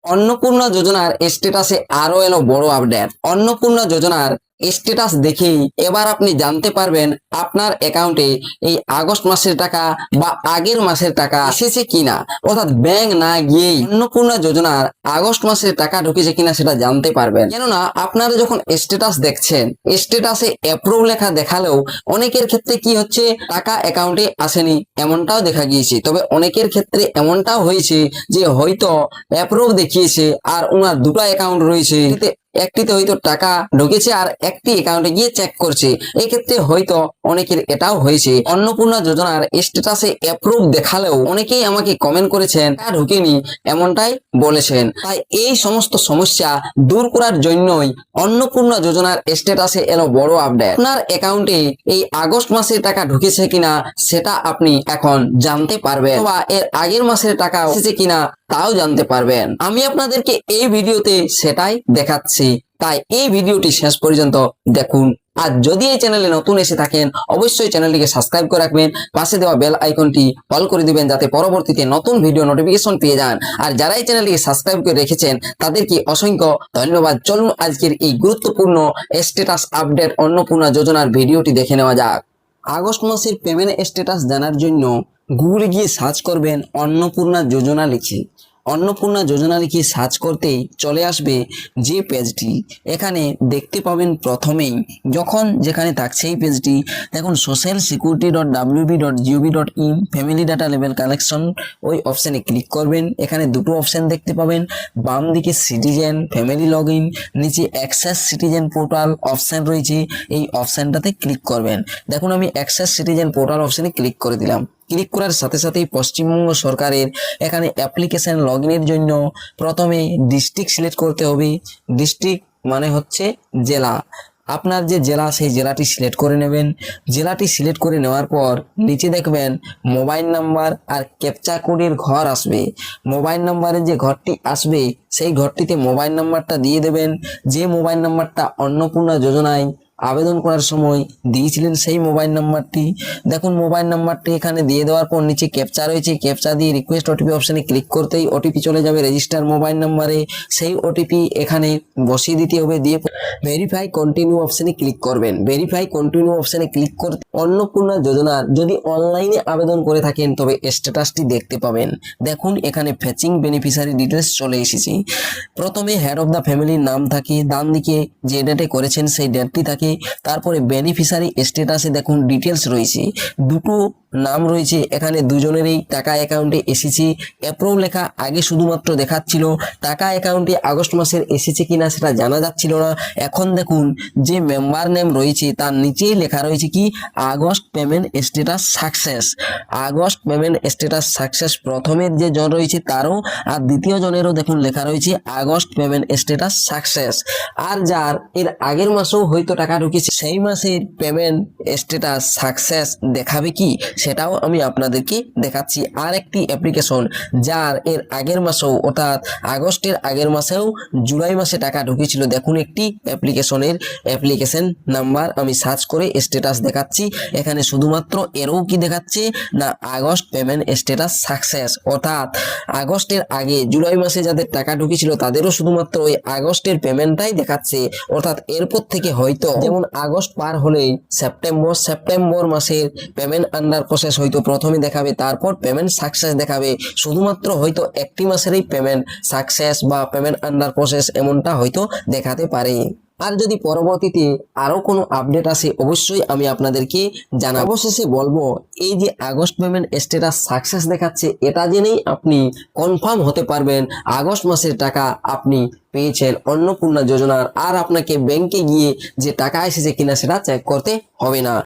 অন্নপূর্ণা যোজনার স্ট্যাটাসে আরো এলো বড় আপডেট। অন্নপূর্ণা যোজনার স্ট্যাটাস দেখেই এবার আপনি জানতে পারবেন আপনার অ্যাকাউন্টে এই আগস্ট মাসের টাকা বা আগের মাসের টাকা এসেছে কিনা। অর্থাৎ ব্যাংক না গিয়েই অন্নপূর্ণা যোজনার আগস্ট মাসের টাকা ঢুকেছে কিনা সেটা জানতে পারবেন। কেননা আপনারা যখন স্ট্যাটাস দেখছেন, স্ট্যাটাসে অ্যাপ্রুভ লেখা দেখালেও অনেকের ক্ষেত্রে কি হচ্ছে, টাকা অ্যাকাউন্টে আসেনি এমনটাও দেখা গিয়েছে। তবে অনেকের ক্ষেত্রে এমনটাও হয়েছে যে হয়তো অ্যাপ্রুভ দেখিয়েছে আর ওনার দুটো অ্যাকাউন্ট রয়েছে, একটিতে হয়তো টাকা ঢুকেছে আর একটি অ্যাকাউন্টে গিয়ে চেক করছে। এই ক্ষেত্রে হয়তো অনেকের এটাও হয়েছে। অন্নপূর্ণা যোজনার স্ট্যাটাসে অ্যাপ্রুভ দেখালেও অনেকেই আমাকে কমেন্ট করেছেন টাকা ঢুকেনি এমনটাই বলেছেন। তাই এই সমস্ত সমস্যা দূর করার জন্যই অন্নপূর্ণা যোজনার স্ট্যাটাসে এলো বড় আপডেট। আপনার অ্যাকাউন্টে এই আগস্ট মাসের টাকা ঢুকেছে কিনা সেটা আপনি এখন জানতে পারবেন, বা এর আগের মাসের টাকা এসেছে কিনা তাও জানতে পারবেন। আমি আপনাদেরকে এই ভিডিওতে সেটাই দেখাচ্ছি, তাই এই ভিডিওটি শেষ পর্যন্ত দেখুন। আর যদি এই চ্যানেলে নতুন এসে থাকেন অবশ্যই চ্যানেলটিকে সাবস্ক্রাইব করে রাখবেন, পাশে দেওয়া বেল আইকনটি অল করে দিবেন যাতে পরবর্তীতে নতুন ভিডিও নোটিফিকেশন পেয়ে যান। আর যারা এই চ্যানেলটিকে সাবস্ক্রাইব করে রেখেছেন তাদেরকে অসংখ্য ধন্যবাদ। চলুন আজকের এই গুরুত্বপূর্ণ স্ট্যাটাস আপডেট অন্নপূর্ণা যোজনার ভিডিওটি দেখে নেওয়া যাক। আগস্ট মাসের পেমেন্ট স্ট্যাটাস জানার জন্য গুগলে গিয়ে সার্চ করবেন অন্নপূর্ণা যোজনা লিখে। অন্নপূর্ণা যোজনা লিখে সার্চ করতেই চলে আসবে যে পেজটি। এখানে দেখতে পাবেন প্রথমেই যখন যেখানে থাকছে এই পেজটি, দেখুন socialsecurity.wb.gov.in family data level collection, ওই অপশানে ক্লিক করবেন। এখানে দুটো অপশান দেখতে পাবেন, বাম দিকে সিটিজেন ফ্যামিলি লগ ইন, নিচে অ্যাক্সেস সিটিজেন পোর্টাল অপশান রয়েছে, এই অপশানটাতে ক্লিক করবেন। দেখুন আমি অ্যাক্সেস সিটিজেন পোর্টাল অপশানে ক্লিক করে দিলাম। ক্লিক করার সাথে সাথেই পশ্চিমবঙ্গ সরকারের এখানে অ্যাপ্লিকেশন লগ ইনের জন্য প্রথমে ডিস্ট্রিক্ট সিলেক্ট করতে হবে। ডিস্ট্রিক্ট মানে হচ্ছে জেলা, আপনার যে জেলা সেই জেলাটি সিলেক্ট করে নেবেন। জেলাটি সিলেক্ট করে নেওয়ার পর নিচে দেখবেন মোবাইল নাম্বার আর ক্যাপচা কোডের ঘর আসবে। মোবাইল নাম্বারের যে ঘরটি আসবে সেই ঘরটিতে মোবাইল নাম্বারটা দিয়ে দেবেন, যে মোবাইল নাম্বারটা অন্নপূর্ণা যোজনায় আবেদন করার সময় দিয়েছিলেন সেই মোবাইল নাম্বারটি। দেখুন মোবাইল নাম্বারটি এখানে দিয়ে দেওয়ার পর নিচে ক্যাপচা রয়েছে, ক্যাপচা দিয়ে রিকোয়েস্ট ওটিপি অপশানে ক্লিক করতেই ওটিপি চলে যাবে রেজিস্টার মোবাইল নাম্বারে। সেই ওটিপি এখানে বসিয়ে দিতে হবে, দিয়ে ভেরিফাই কন্টিনিউ অপশানে ক্লিক করবেন। ভেরিফাই কন্টিনিউ অপশানে ক্লিক করতে অন্নপূর্ণা যোজনার যদি অনলাইনে আবেদন করে থাকেন তবে স্ট্যাটাসটি দেখতে পাবেন। দেখুন এখানে ফেচিং বেনিফিশিয়ারি ডিটেলস চলে এসেছে। প্রথমে হেড অফ দ্য ফ্যামিলির নাম থাকে, ডান দিকে যে ডেটে করেছেন সেই ডেটটি থাকে, তারপরে বেনিফিশিয়ারি স্ট্যাটাসে দেখুন ডিটেলস রয়েছে, দুটো নাম রয়েছে, এখানে দুজনেরই টাকা অ্যাকাউন্টে এসেছে। অ্যাপ্রুভ লেখা আগে শুধুমাত্র দেখাচ্ছিল, টাকা অ্যাকাউন্টে আগস্ট মাসের এসেছে কিনা সেটা জানা যাচ্ছিল না। এখন দেখুন যে মেম্বার নেম রয়েছে তার নিচেই লেখা রয়েছে কি August payment status success. August payment status success প্রথমের যে জন রয়েছে তারও আর দ্বিতীয় জনেরও দেখুন লেখা রয়েছে আগস্ট পেমেন্ট স্ট্যাটাস সাকসেস। আর যার এর আগের মাসেও হয়তো টাকা ঢুকেছে সেই মাসের পেমেন্ট স্ট্যাটাস সাকসেস দেখাবে কি সেটাও আমি আপনাদেরকে দেখাচ্ছি। আর একটি অ্যাপ্লিকেশন যার এর আগের মাসেও অর্থাৎ আগস্টের আগের মাসেও জুলাই মাসে টাকা ঢুকেছিল, দেখুন একটি অ্যাপ্লিকেশনের অ্যাপ্লিকেশন নাম্বার আমি সার্চ করে স্ট্যাটাস দেখাচ্ছি। এখানে শুধুমাত্র এরও কি দেখাচ্ছে না আগস্ট পেমেন্ট স্ট্যাটাস সাকসেস, অর্থাৎ আগস্টের আগে জুলাই মাসে যাদের টাকা ঢুকেছিল তাদেরও শুধুমাত্র ওই আগস্টের পেমেন্টটাই দেখাচ্ছে। অর্থাৎ এরপর থেকে হয়তো যেমন আগস্ট পার হলেই সেপ্টেম্বর মাসের পেমেন্ট আন্ডার প্রসেস হয়তো প্রথমে দেখাবে, তারপর পেমেন্ট সাকসেস দেখাবে। শুধুমাত্র হয়তো একটি মাসেরই পেমেন্ট সাকসেস বা পেমেন্ট আন্ডার প্রসেস এমনটা হয়তো দেখাতে পারে। আর যদি পরবর্তীতে আরো কোনো আপডেট আসে অবশ্যই আমি আপনাদেরকে জানাবো। অবশেষে বলবো এই যে আগস্ট পেমেন্ট স্ট্যাটাস সাকসেস দেখাচ্ছে এটা জেনেই আপনি কনফার্ম হতে পারবেন আগস্ট মাসের টাকা আপনি পেয়েছেন অন্নপূর্ণা যোজনার। আর আপনাকে ব্যাংকে গিয়ে যে টাকা এসেছে কিনা সেটা চেক করতে হবে না।